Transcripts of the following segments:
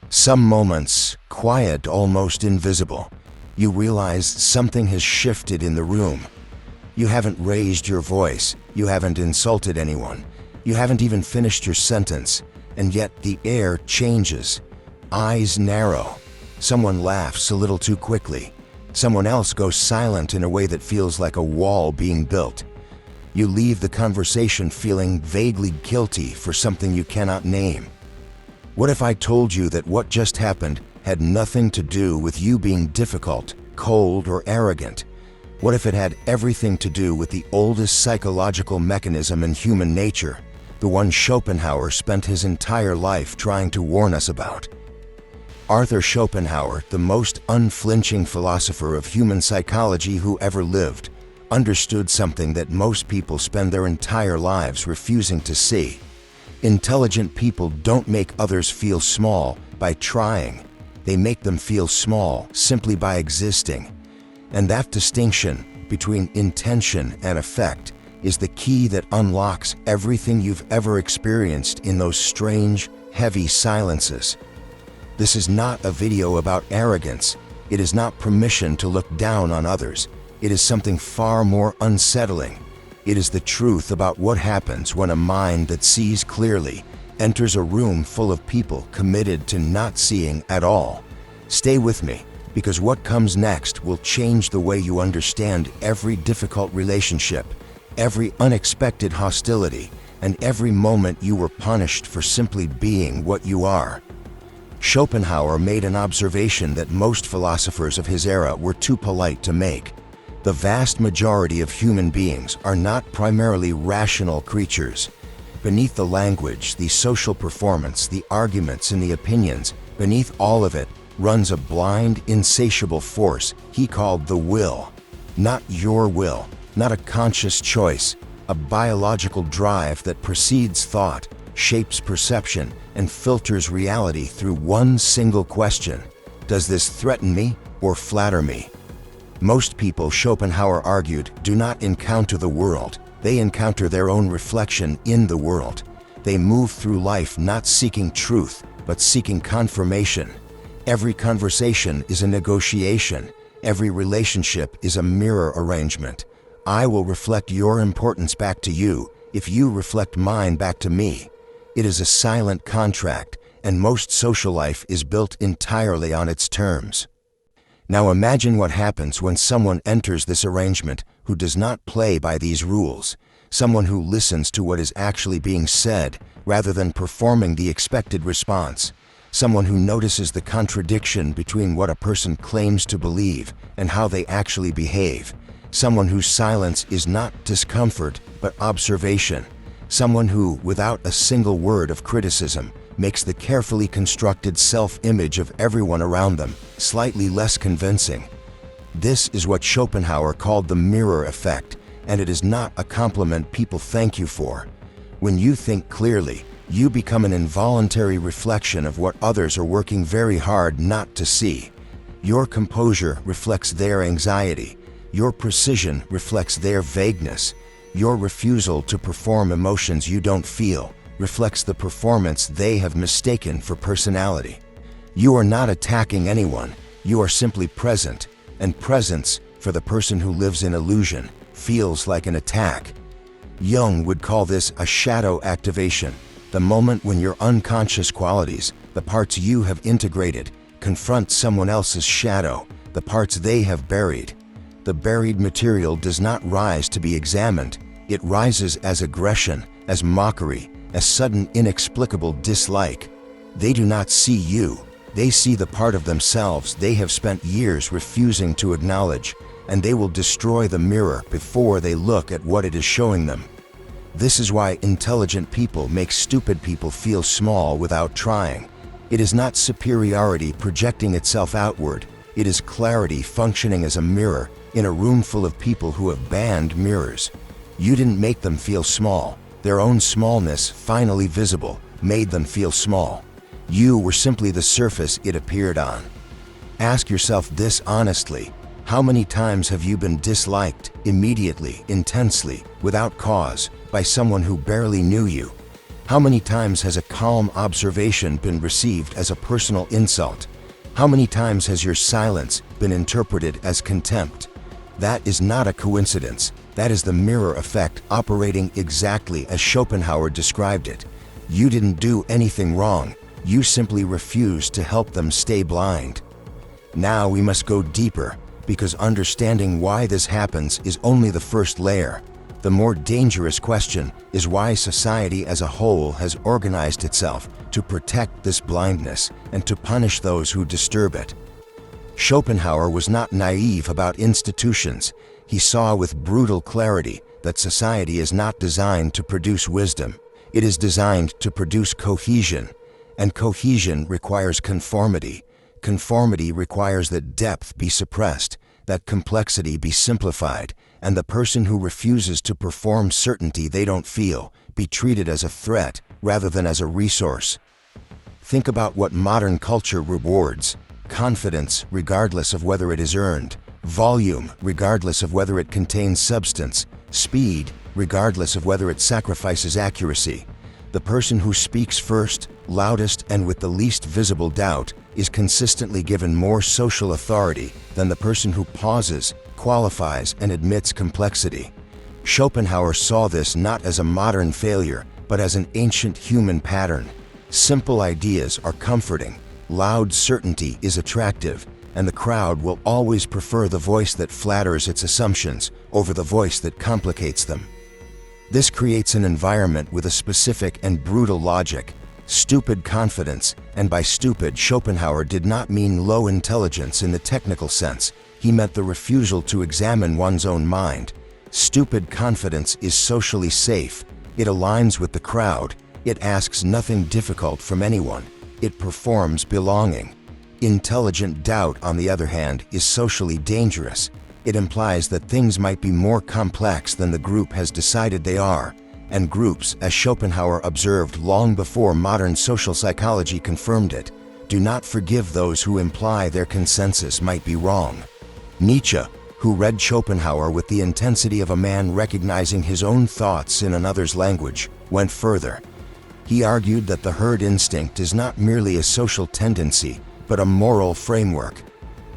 Some moments, quiet, almost invisible, you realize something has shifted in the room. You haven't raised your voice, you haven't insulted anyone, you haven't even finished your sentence, and yet the air changes. Eyes narrow. Someone laughs a little too quickly. Someone else goes silent in a way that feels like a wall being built. You leave the conversation feeling vaguely guilty for something you cannot name. What if I told you that what just happened had nothing to do with you being difficult, cold, or arrogant? What if it had everything to do with the oldest psychological mechanism in human nature, the one Schopenhauer spent his entire life trying to warn us about? Arthur Schopenhauer, the most unflinching philosopher of human psychology who ever lived, understood something that most people spend their entire lives refusing to see. Intelligent people don't make others feel small by trying. They make them feel small simply by existing. And that distinction between intention and effect is the key that unlocks everything you've ever experienced in those strange, heavy silences. This is not a video about arrogance. It is not permission to look down on others. It is something far more unsettling. It is the truth about what happens when a mind that sees clearly enters a room full of people committed to not seeing at all. Stay with me, because what comes next will change the way you understand every difficult relationship, every unexpected hostility, and every moment you were punished for simply being what you are. Schopenhauer made an observation that most philosophers of his era were too polite to make. The vast majority of human beings are not primarily rational creatures. Beneath the language, the social performance, the arguments, and the opinions, beneath all of it runs a blind, insatiable force he called the will. Not your will, not a conscious choice, a biological drive that precedes thought, shapes perception, and filters reality through one single question: does this threaten me or flatter me? Most people, Schopenhauer argued, do not encounter the world. They encounter their own reflection in the world. They move through life not seeking truth, but seeking confirmation. Every conversation is a negotiation. Every relationship is a mirror arrangement. I will reflect your importance back to you if you reflect mine back to me. It is a silent contract, and most social life is built entirely on its terms. Now imagine what happens when someone enters this arrangement who does not play by these rules, someone who listens to what is actually being said rather than performing the expected response, someone who notices the contradiction between what a person claims to believe and how they actually behave, someone whose silence is not discomfort but observation, someone who, without a single word of criticism, makes the carefully constructed self-image of everyone around them slightly less convincing. This is what Schopenhauer called the mirror effect, and it is not a compliment people thank you for. When you think clearly, you become an involuntary reflection of what others are working very hard not to see. Your composure reflects their anxiety. Your precision reflects their vagueness. Your refusal to perform emotions you don't feel reflects the performance they have mistaken for personality. You are not attacking anyone, you are simply present, and presence, for the person who lives in illusion, feels like an attack. Jung would call this a shadow activation, the moment when your unconscious qualities, the parts you have integrated, confront someone else's shadow, the parts they have buried. The buried material does not rise to be examined, it rises as aggression, as mockery, as sudden inexplicable dislike. They do not see you, they see the part of themselves they have spent years refusing to acknowledge, and they will destroy the mirror before they look at what it is showing them. This is why intelligent people make stupid people feel small without trying. It is not superiority projecting itself outward, it is clarity functioning as a mirror in a room full of people who have banned mirrors. You didn't make them feel small. Their own smallness, finally visible, made them feel small. You were simply the surface it appeared on. Ask yourself this honestly: how many times have you been disliked, immediately, intensely, without cause, by someone who barely knew you? How many times has a calm observation been received as a personal insult? How many times has your silence been interpreted as contempt? That is not a coincidence. That is the mirror effect operating exactly as Schopenhauer described it. You didn't do anything wrong. You simply refused to help them stay blind. Now we must go deeper, because understanding why this happens is only the first layer. The more dangerous question is why society as a whole has organized itself to protect this blindness and to punish those who disturb it. Schopenhauer was not naive about institutions. He saw with brutal clarity that society is not designed to produce wisdom. It is designed to produce cohesion, and cohesion requires conformity. Conformity requires that depth be suppressed, that complexity be simplified, and the person who refuses to perform certainty they don't feel be treated as a threat rather than as a resource. Think about what modern culture rewards: confidence regardless of whether it is earned, volume regardless of whether it contains substance, speed regardless of whether it sacrifices accuracy. The person who speaks first, loudest, and with the least visible doubt is consistently given more social authority than the person who pauses, qualifies, and admits complexity. Schopenhauer saw this not as a modern failure, but as an ancient human pattern. Simple ideas are comforting, loud certainty is attractive, and the crowd will always prefer the voice that flatters its assumptions over the voice that complicates them. This creates an environment with a specific and brutal logic: stupid confidence. And by stupid, Schopenhauer did not mean low intelligence in the technical sense. He meant the refusal to examine one's own mind. Stupid confidence is socially safe. It aligns with the crowd. It asks nothing difficult from anyone. It performs belonging. Intelligent doubt, on the other hand, is socially dangerous. It implies that things might be more complex than the group has decided they are. And groups, as Schopenhauer observed long before modern social psychology confirmed it, do not forgive those who imply their consensus might be wrong. Nietzsche, who read Schopenhauer with the intensity of a man recognizing his own thoughts in another's language, went further. He argued that the herd instinct is not merely a social tendency, but a moral framework.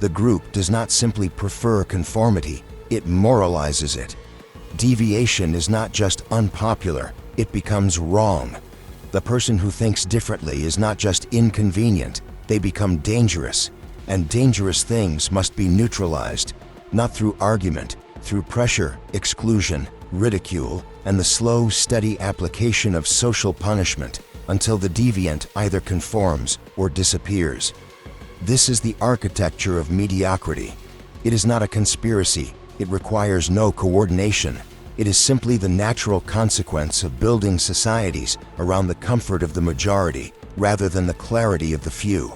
The group does not simply prefer conformity, it moralizes it. Deviation is not just unpopular, it becomes wrong. The person who thinks differently is not just inconvenient, they become dangerous. And dangerous things must be neutralized, not through argument, through pressure, exclusion, ridicule, and the slow, steady application of social punishment until the deviant either conforms or disappears. This is the architecture of mediocrity. It is not a conspiracy. It requires no coordination. It is simply the natural consequence of building societies around the comfort of the majority rather than the clarity of the few.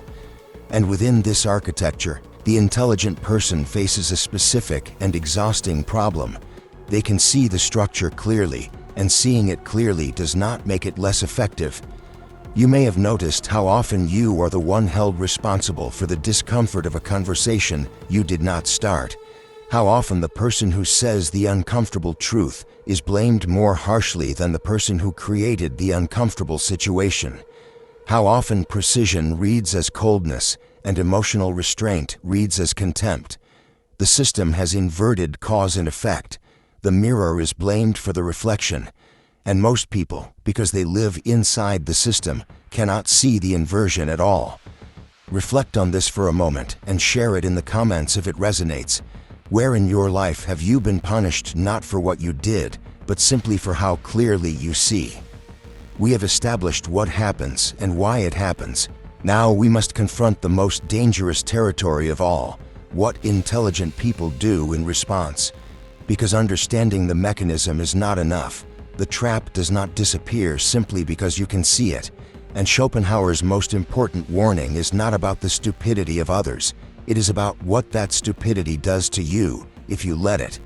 And within this architecture, the intelligent person faces a specific and exhausting problem. They can see the structure clearly, and seeing it clearly does not make it less effective. You may have noticed how often you are the one held responsible for the discomfort of a conversation you did not start. How often the person who says the uncomfortable truth is blamed more harshly than the person who created the uncomfortable situation. How often precision reads as coldness and emotional restraint reads as contempt. The system has inverted cause and effect. The mirror is blamed for the reflection. And most people, because they live inside the system, cannot see the inversion at all. Reflect on this for a moment and share it in the comments if it resonates. Where in your life have you been punished not for what you did, but simply for how clearly you see? We have established what happens and why it happens. Now we must confront the most dangerous territory of all: what intelligent people do in response. Because understanding the mechanism is not enough. The trap does not disappear simply because you can see it. And Schopenhauer's most important warning is not about the stupidity of others. It is about what that stupidity does to you if you let it.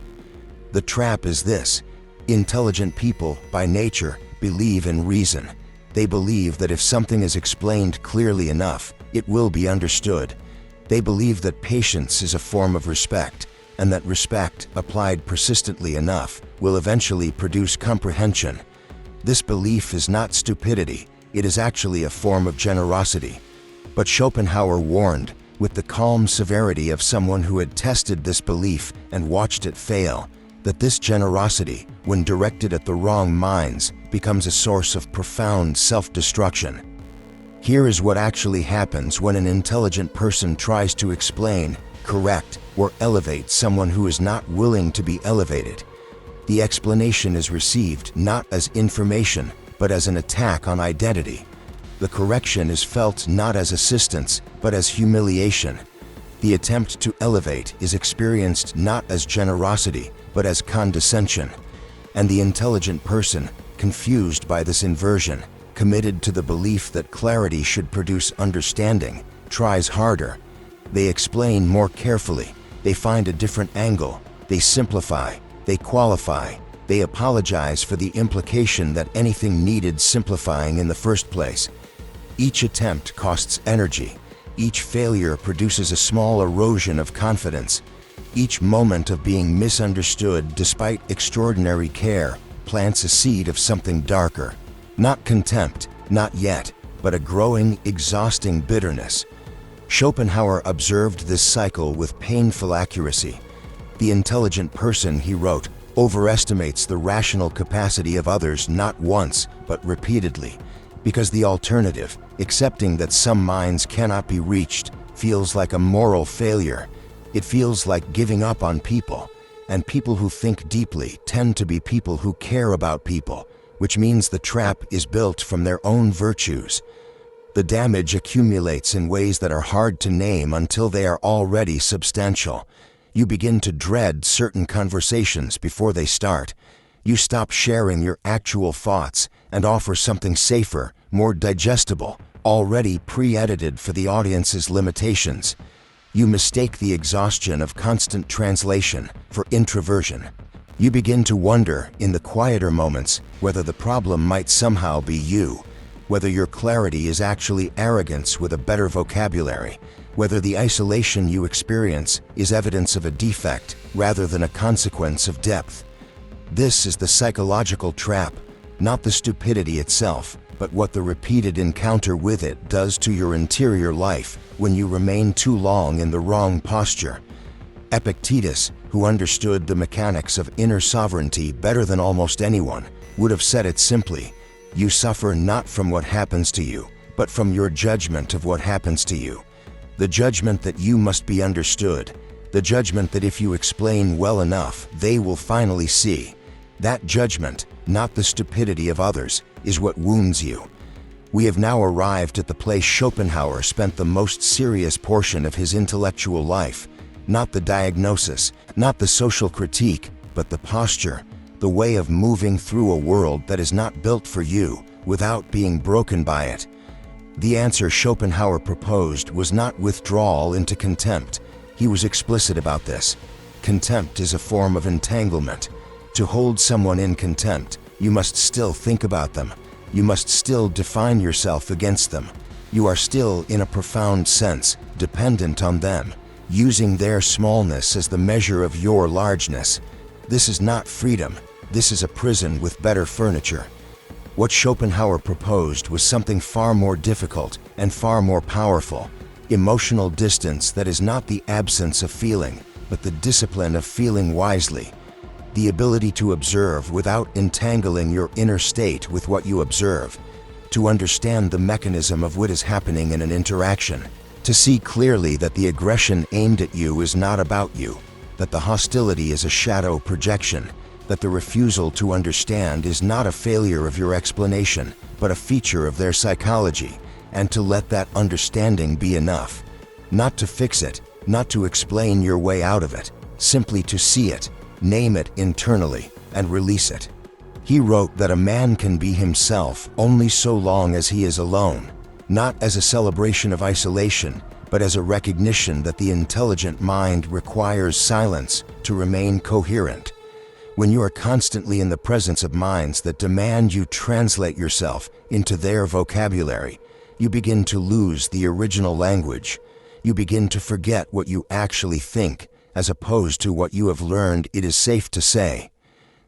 The trap is this: intelligent people, by nature, believe in reason. They believe that if something is explained clearly enough, it will be understood. They believe that patience is a form of respect, and that respect, applied persistently enough, will eventually produce comprehension. This belief is not stupidity, it is actually a form of generosity. But Schopenhauer warned, with the calm severity of someone who had tested this belief and watched it fail, that this generosity, when directed at the wrong minds, becomes a source of profound self-destruction. Here is what actually happens when an intelligent person tries to explain, correct, or elevate someone who is not willing to be elevated. The explanation is received not as information, but as an attack on identity. The correction is felt not as assistance, but as humiliation. The attempt to elevate is experienced not as generosity, but as condescension. And the intelligent person, confused by this inversion, committed to the belief that clarity should produce understanding, tries harder. They explain more carefully, they find a different angle, they simplify, they qualify, they apologize for the implication that anything needed simplifying in the first place. Each attempt costs energy. Each failure produces a small erosion of confidence. Each moment of being misunderstood despite extraordinary care plants a seed of something darker. Not contempt, not yet, but a growing, exhausting bitterness. Schopenhauer observed this cycle with painful accuracy. The intelligent person, he wrote, overestimates the rational capacity of others not once, but repeatedly, because the alternative, accepting that some minds cannot be reached, feels like a moral failure. It feels like giving up on people, and people who think deeply tend to be people who care about people, which means the trap is built from their own virtues. The damage accumulates in ways that are hard to name until they are already substantial. You begin to dread certain conversations before they start. You stop sharing your actual thoughts and offer something safer, more digestible, already pre-edited for the audience's limitations. You mistake the exhaustion of constant translation for introversion. You begin to wonder, in the quieter moments, whether the problem might somehow be you, whether your clarity is actually arrogance with a better vocabulary, whether the isolation you experience is evidence of a defect rather than a consequence of depth. This is the psychological trap, not the stupidity itself, but what the repeated encounter with it does to your interior life when you remain too long in the wrong posture. Epictetus, who understood the mechanics of inner sovereignty better than almost anyone, would have said it simply: you suffer not from what happens to you, but from your judgment of what happens to you. The judgment that you must be understood, the judgment that if you explain well enough, they will finally see. That judgment, not the stupidity of others, is what wounds you. We have now arrived at the place Schopenhauer spent the most serious portion of his intellectual life. Not the diagnosis, not the social critique, but the posture, the way of moving through a world that is not built for you, without being broken by it. The answer Schopenhauer proposed was not withdrawal into contempt. He was explicit about this. Contempt is a form of entanglement. To hold someone in contempt, you must still think about them. You must still define yourself against them. You are still, in a profound sense, dependent on them, using their smallness as the measure of your largeness. This is not freedom. This is a prison with better furniture. What Schopenhauer proposed was something far more difficult and far more powerful. Emotional distance that is not the absence of feeling, but the discipline of feeling wisely. The ability to observe without entangling your inner state with what you observe. To understand the mechanism of what is happening in an interaction. To see clearly that the aggression aimed at you is not about you, that the hostility is a shadow projection, that the refusal to understand is not a failure of your explanation, but a feature of their psychology, and to let that understanding be enough. Not to fix it, not to explain your way out of it, simply to see it, name it internally, and release it. He wrote that a man can be himself only so long as he is alone, not as a celebration of isolation, but as a recognition that the intelligent mind requires silence to remain coherent. When you are constantly in the presence of minds that demand you translate yourself into their vocabulary, you begin to lose the original language. You begin to forget what you actually think, as opposed to what you have learned it is safe to say.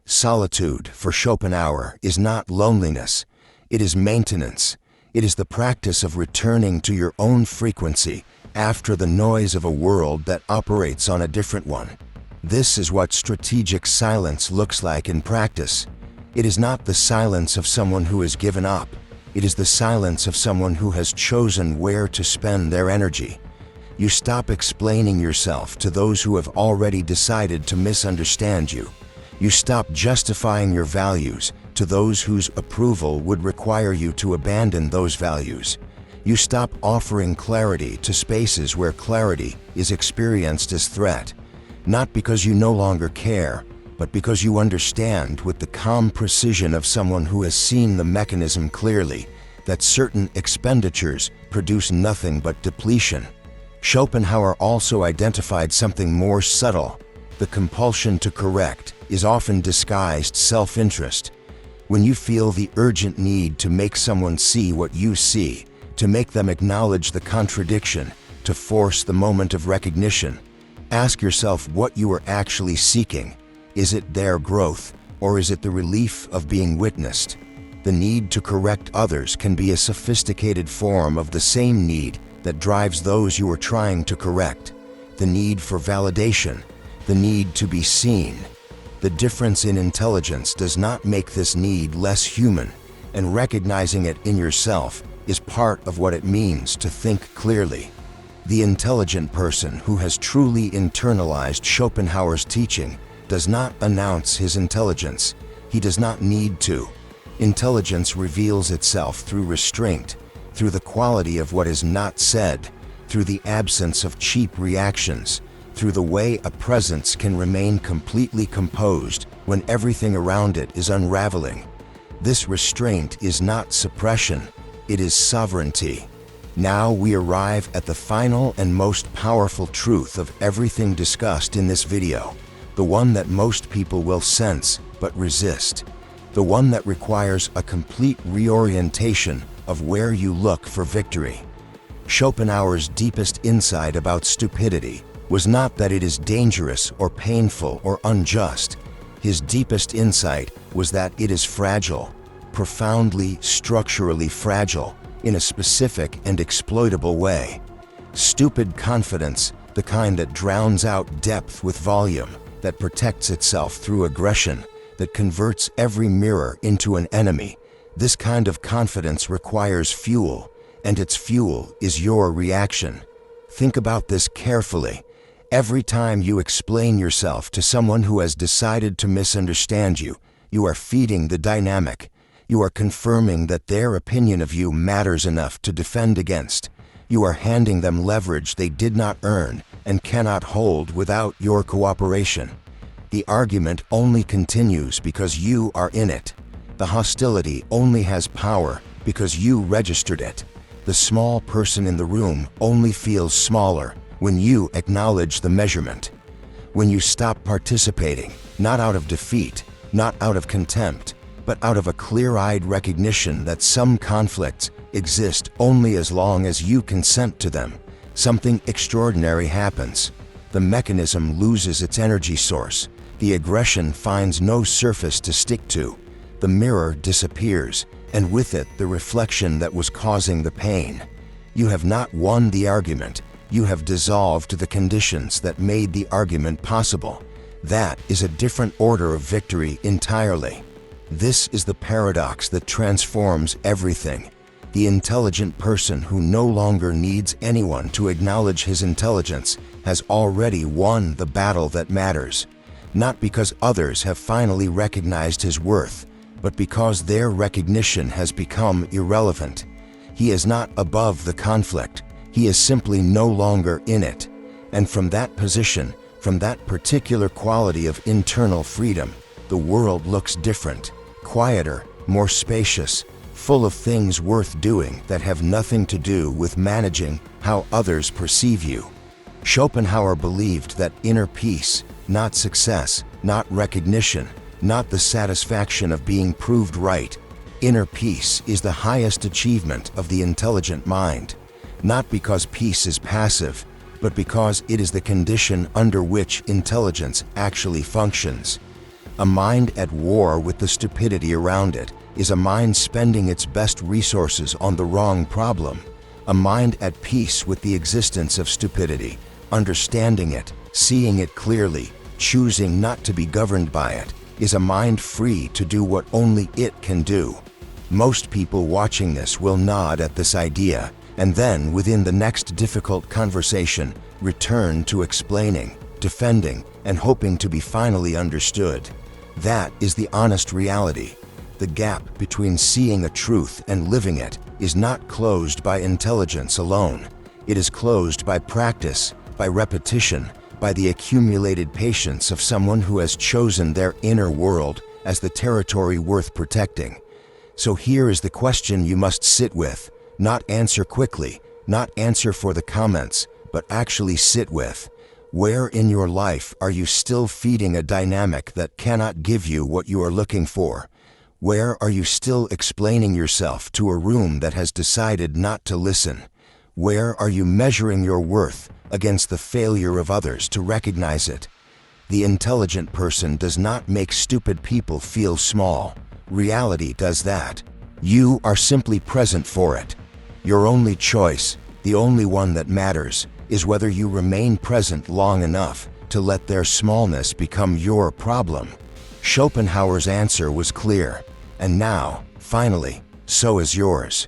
Solitude, for Schopenhauer, is not loneliness. It is maintenance. It is the practice of returning to your own frequency after the noise of a world that operates on a different one. This is what strategic silence looks like in practice. It is not the silence of someone who has given up. It is the silence of someone who has chosen where to spend their energy. You stop explaining yourself to those who have already decided to misunderstand you. You stop justifying your values to those whose approval would require you to abandon those values. You stop offering clarity to spaces where clarity is experienced as threat, not because you no longer care, but because you understand with the calm precision of someone who has seen the mechanism clearly, that certain expenditures produce nothing but depletion. Schopenhauer also identified something more subtle. The compulsion to correct is often disguised self-interest. When you feel the urgent need to make someone see what you see, to make them acknowledge the contradiction, to force the moment of recognition, ask yourself what you are actually seeking. Is it their growth, or is it the relief of being witnessed? The need to correct others can be a sophisticated form of the same need that drives those you are trying to correct. The need for validation, the need to be seen. The difference in intelligence does not make this need less human, and recognizing it in yourself is part of what it means to think clearly. The intelligent person who has truly internalized Schopenhauer's teaching does not announce his intelligence. He does not need to. Intelligence reveals itself through restraint, through the quality of what is not said, through the absence of cheap reactions, through the way a presence can remain completely composed when everything around it is unraveling. This restraint is not suppression, it is sovereignty. Now we arrive at the final and most powerful truth of everything discussed in this video, the one that most people will sense but resist, the one that requires a complete reorientation of where you look for victory. Schopenhauer's deepest insight about stupidity was not that it is dangerous or painful or unjust. His deepest insight was that it is fragile, profoundly, structurally fragile, in a specific and exploitable way. Stupid confidence, the kind that drowns out depth with volume, that protects itself through aggression, that converts every mirror into an enemy. This kind of confidence requires fuel, and its fuel is your reaction. Think about this carefully. Every time you explain yourself to someone who has decided to misunderstand you, you are feeding the dynamic. You are confirming that their opinion of you matters enough to defend against. You are handing them leverage they did not earn and cannot hold without your cooperation. The argument only continues because you are in it. The hostility only has power because you registered it. The small person in the room only feels smaller when you acknowledge the measurement. When you stop participating, not out of defeat, not out of contempt, but out of a clear-eyed recognition that some conflicts exist only as long as you consent to them, something extraordinary happens. The mechanism loses its energy source. The aggression finds no surface to stick to. The mirror disappears, and with it the reflection that was causing the pain. You have not won the argument. You have dissolved the conditions that made the argument possible. That is a different order of victory entirely. This is the paradox that transforms everything. The intelligent person who no longer needs anyone to acknowledge his intelligence has already won the battle that matters, not because others have finally recognized his worth, but because their recognition has become irrelevant. He is not above the conflict. He is simply no longer in it. And from that position, from that particular quality of internal freedom, the world looks different, quieter, more spacious, full of things worth doing that have nothing to do with managing how others perceive you. Schopenhauer believed that inner peace, not success, not recognition, not the satisfaction of being proved right. Inner peace is the highest achievement of the intelligent mind, not because peace is passive, but because it is the condition under which intelligence actually functions. A mind at war with the stupidity around it is a mind spending its best resources on the wrong problem. A mind at peace with the existence of stupidity, understanding it, seeing it clearly, choosing not to be governed by it, is a mind free to do what only it can do. Most people watching this will nod at this idea, and then within the next difficult conversation, return to explaining, defending, and hoping to be finally understood. That is the honest reality. The gap between seeing a truth and living it is not closed by intelligence alone. It is closed by practice, by repetition, by the accumulated patience of someone who has chosen their inner world as the territory worth protecting. So here is the question you must sit with, not answer quickly, not answer for the comments, but actually sit with. Where in your life are you still feeding a dynamic that cannot give you what you are looking for? Where are you still explaining yourself to a room that has decided not to listen? Where are you measuring your worth against the failure of others to recognize it? The intelligent person does not make stupid people feel small. Reality does that. You are simply present for it. Your only choice, the only one that matters, is whether you remain present long enough to let their smallness become your problem. Schopenhauer's answer was clear, and now, finally, so is yours.